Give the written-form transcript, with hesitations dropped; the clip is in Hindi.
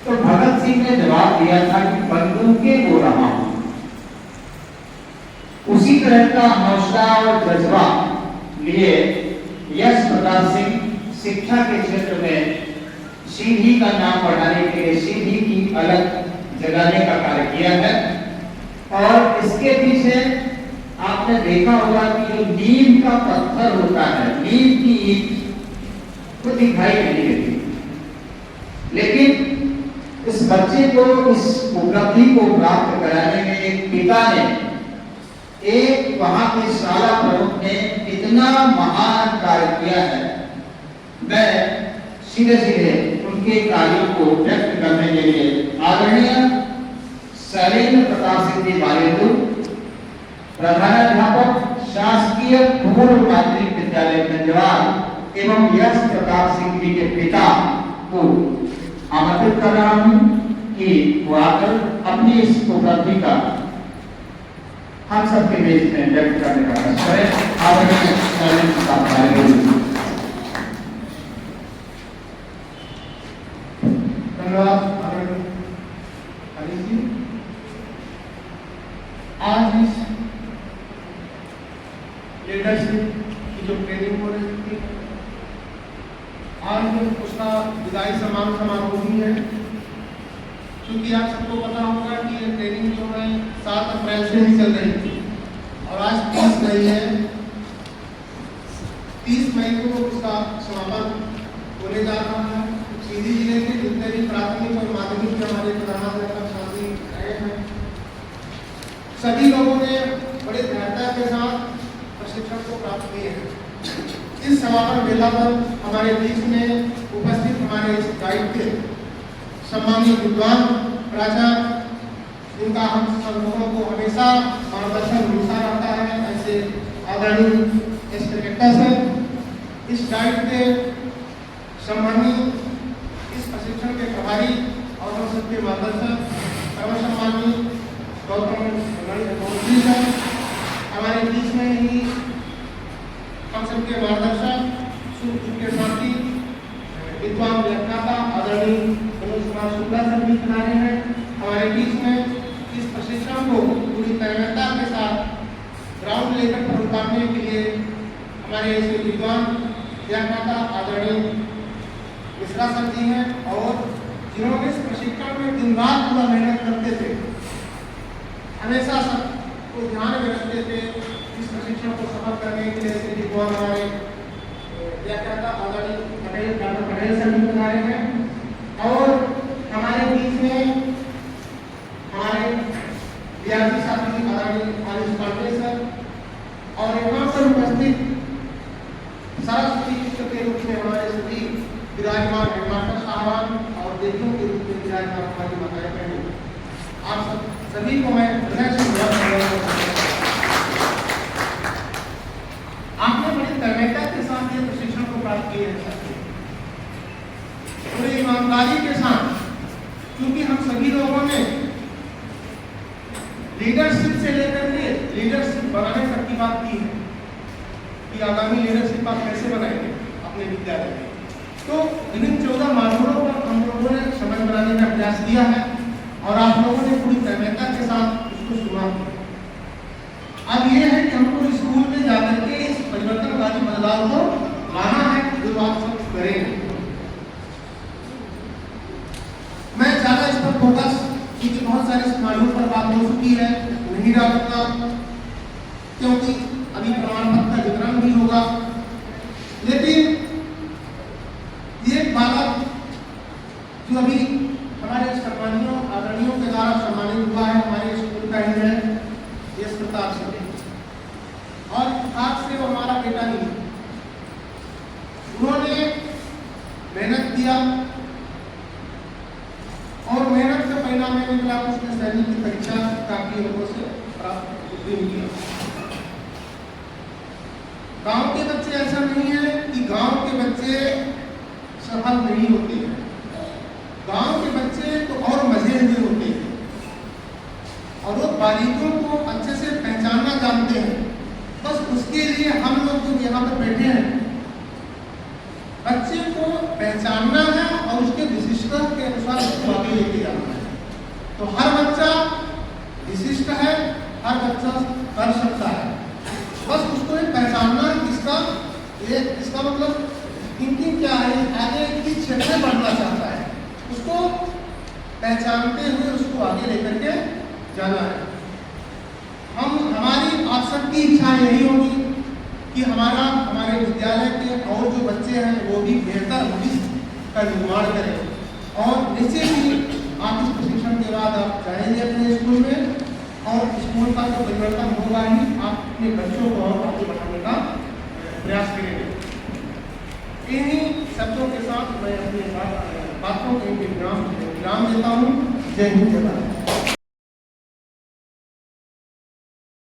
तो भगत सिंह ने जवाब दिया था कि बंदूकें वो रहा हूं। उसी तरह का हौसला और जज्बा लिए यश प्रताप सिंह शिक्षा के क्षेत्र में सीधी का नाम बढ़ाने के लिए सीधी की अलग जगाने का कार्य किया है। और इसके पीछे आपने देखा होगा कि जो नीम का पत्थर होता है, नीम की ईंट, वो दिखाई नहीं देती, लेकिन इस बच्चे को इस उपलब्धि को प्राप्त कराने में एक पिता ने, एक वहां के शाला प्रमुख ने इतना महान कार्य किया है। मैं सीधे सीधे उनके कार्यों को व्यक्त करने के लिए आदरणीय शैलेंद्र प्रताप सिंह जी बारेदू, प्रधानाध्यापक शासकीय पूर्व माध्यमिक विद्यालय गंजवाल एवं यश प्रताप सिंह जी के पिता को आमंत्रित कर रहा हूं कि वो आकर अपनी इस उपलब्धि का हम सबके बीच में व्यक्त करने का प्रयास करें। आदरणीय शैलेंद्र प्रताप बारेदू। धन्यवाद। आज इस लीडरशिप की जो ट्रेनिंग हो रही थी, आज उसका विदाई समारोह भी है। क्योंकि आप सबको पता होगा कि ये ट्रेनिंग जो है 7 अप्रैल से ही चल रही थी और आज 30 मई है। 30 मई को उसका समापन होने जा रहा है। सीधी जिले के जितने भी प्राथमिक और माध्यमिक के हमारे प्रधानाध्यापक साथी आए हैं, सभी लोगों ने बड़े दृढ़ता के साथ प्रशिक्षण को प्राप्त किए हैं। इस समापन मेला पर हमारे बीच में उपस्थित हमारे इस गाइड के सम्मानीय विद्वान प्राचार्य, जिनका हम सब लोगों को हमेशा मार्गदर्शन मिलता रहता है, ऐसे आदरणीय एस कलेक्टर सर, इस गाइड के सम्मानीय इस प्रशिक्षण के प्रभारी और हम सबके मार्गदर्शक सर्व सम्मानीय गौतम मंत्री सर, हमारे बीच में ही हम सबके मार्गदर्शक के साथी विद्वान व्याख्याता आदरणीय मनोज कुमार शुक्ला सर भी बना रहे हैं। हमारे बीच में इस प्रशिक्षण को पूरी तैयारिता के साथ ग्राउंड लेवल पर उतारने के लिए हमारे ऐसे विद्वान व्याख्याता आदरणीय मिश्रा सर जी हैं, और जिन्होंने इस प्रशिक्षण में दिन रात पूरा मेहनत करते थे, हमेशा सबको ध्यान में रखते थे। इस प्रशिक्षण को सफल करने के लिए ऐसे विद्वान हमारे व्याख्याता आदरणीय डॉक्टर पटेल सर भी बना रहे हैं, और हमारे बीच में हमारे विद्यार्थी साथी आदरणीय आयुष पांडे सर, और यहाँ पर उपस्थित सरस्वती शिक्षक के रूप में हमारे सभी विराजमान हेडमास्टर साहबान और देवियों के रूप में विराजमान हमारी माताएं बहनें, आप सब सभी को मैं हृदय से आपने बड़ी तन्मयता के साथ ये प्रशिक्षण को प्राप्त किए हैं, पूरी ईमानदारी के साथ, क्योंकि हम सभी लोगों ने लीडरशिप से लेकर के लीडरशिप बनाने तक की बात की है कि आगामी लीडरशिप आप कैसे बनाएंगे अपने विद्यालय में। तो इन 14 मार्गों पर हम लोगों ने समझ बनाने का प्रयास किया है और आप लोगों ने पूरी तन्मयता के साथ उसको सुना। अब ये है कि हमको स्कूल में जाकर के इस परिवर्तनकारी बदलाव को लाना है, जो आप सब करेंगे। मैं ज्यादा इस पर फोकस, क्योंकि बहुत सारे मॉड्यूल पर बात हो चुकी है, नहीं डालूंगा, क्योंकि अभी प्रमाण पत्र का वितरण भी होगा। लेकिन ये बालक जो अभी हमारे सम्मानियों आदरणियों के द्वारा सम्मानित हुआ है, हमारे स्कूल का ही है, यश प्रताप सिंह, और खास से वो हमारा बेटा नहीं, उन्होंने मेहनत किया और मेहनत का परिणाम निकला। उसने सैनिक की परीक्षा काफी लोगों से प्राप्त किया। गांव के बच्चे ऐसा नहीं है कि गांव के बच्चे सफल नहीं होते हैं, गांव के बच्चे तो और मजे में होते हैं और वो बारीकियों को अच्छे से पहचानना जानते हैं। बस उसके लिए हम लोग जो यहाँ पर बैठे हैं, बच्चे को पहचानना है और उसके विशिष्टता के अनुसार उसको आगे ले तो हर बच्चा विशिष्ट है, हर बच्चा कर सकता है, बस उसको एक पहचानना इसका मतलब थिंकिंग क्या है, आगे किस क्षेत्र में बढ़ना चाहता है, उसको पहचानते हुए उसको आगे लेकर के जाना है। हमारी आप सबकी इच्छा यही होगी कि हमारे विद्यालय के और जो बच्चे हैं वो भी बेहतर भविष्य का निर्माण करें और निश्चित ही आप इस प्रशिक्षण के बाद आप जाएंगे अपने स्कूल में और स्कूल का जो परिवर्तन होगा ही आप अपने बच्चों को और आगे बढ़ाने का प्रयास करेंगे। इन्हीं शब्दों के साथ मैं अपनी बातों को विराम देता हूँ। जय हिंद, जय भारत।